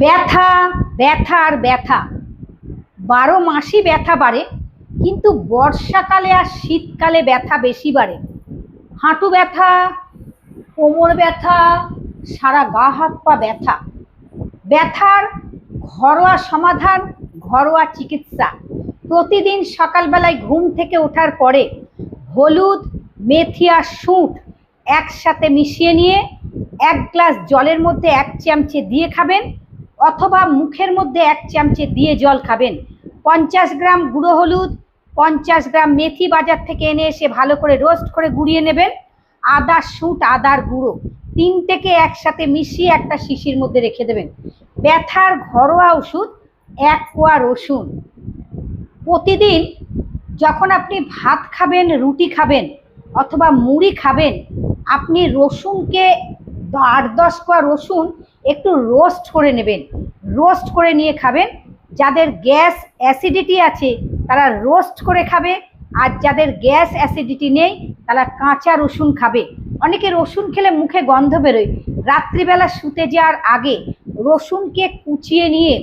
ব্যথা, ব্যথা আর ব্যথা। 12 মাসই ব্যথা বাড়ে, কিন্তু বর্ষাকালে আর শীতকালে ব্যথা বেশি বাড়ে। হাঁটু ব্যথা, কোমর ব্যথা, সারা গা হাত পা ব্যথা। ব্যথার ঘরোয়া সমাধান, ঘরোয়া চিকিৎসা। প্রতিদিন সকালবেলায় ঘুম থেকে ওঠার পরে হলুদ, মেথি আর সুঁট একসাথে মিশিয়ে নিয়ে 1 গ্লাস জলের মধ্যে 1 চামচে দিয়ে খাবেন, অথবা মুখের মধ্যে 1 চামচে দিয়ে জল খাবেন। 50 গ্রাম গুঁড়ো হলুদ, 50 গ্রাম মেথি বাজার থেকে এনে এসে ভালো করে রোস্ট করে গুঁড়িয়ে নেবেন। আদা, সুঁট, আদার গুঁড়ো 3টেকে একসাথে মিশিয়ে একটা শিশির মধ্যে রেখে দেবেন। ব্যথার ঘরোয়া ওষুধ 1 কোয়া রসুন। প্রতিদিন যখন আপনি ভাত খাবেন, রুটি খাবেন অথবা মুড়ি খাবেন, আপনি রসুনকে 8-10 কোয়া রসুন একটু রোস্ট করে নেবেন। রোস্ট করে নিয়ে খাবেন। যাদের গ্যাস অ্যাসিডিটি আছে তারা রোস্ট করে খাবে, আর যাদের গ্যাস অ্যাসিডিটি নেই তারা কাঁচা রসুন খাবে। অনেকে রসুন খেলে মুখে গন্ধ বেরোয়। রাত্রিবেলা শুতে যাওয়ার আগে রসুনকে কুচিয়ে নিয়ে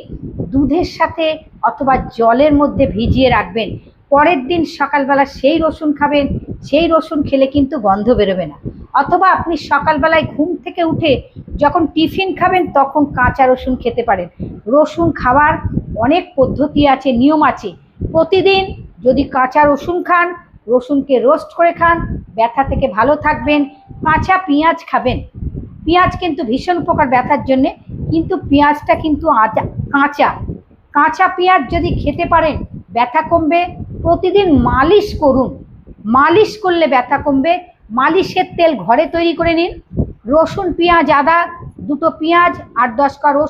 দুধের সাথে অথবা জলের মধ্যে ভিজিয়ে রাখবেন। পরের দিন সকালবেলা সেই রসুন খাবেন। সেই রসুন খেলে কিন্তু গন্ধ বেরোবে না। অথবা আপনি সকালবেলায় ঘুম থেকে উঠে যখন টিফিন খাবেন তখন কাঁচা রসুন খেতে পারেন। রসুন খাওয়ার অনেক পদ্ধতি আছে, নিয়ম আছে। প্রতিদিন যদি কাঁচা রসুন খান, রসুনকে রোস্ট করে খান, ব্যথা থেকে ভালো থাকবেন। কাঁচা পেঁয়াজ খাবেন। পেঁয়াজ কিন্তু ভীষণ উপকার ব্যথার জন্যে, কিন্তু পেঁয়াজটা কিন্তু কাঁচা। কাঁচা পেঁয়াজ যদি খেতে পারেন ব্যথা কমবে। প্রতিদিন মালিশ করুন, মালিশ করলে ব্যথা কমবে। মালিশের তেল ঘরে তৈরি করে নিন। রসুন, পেঁয়াজ, আদা, 2টো পেঁয়াজ, 8-10 কোয়া রসুন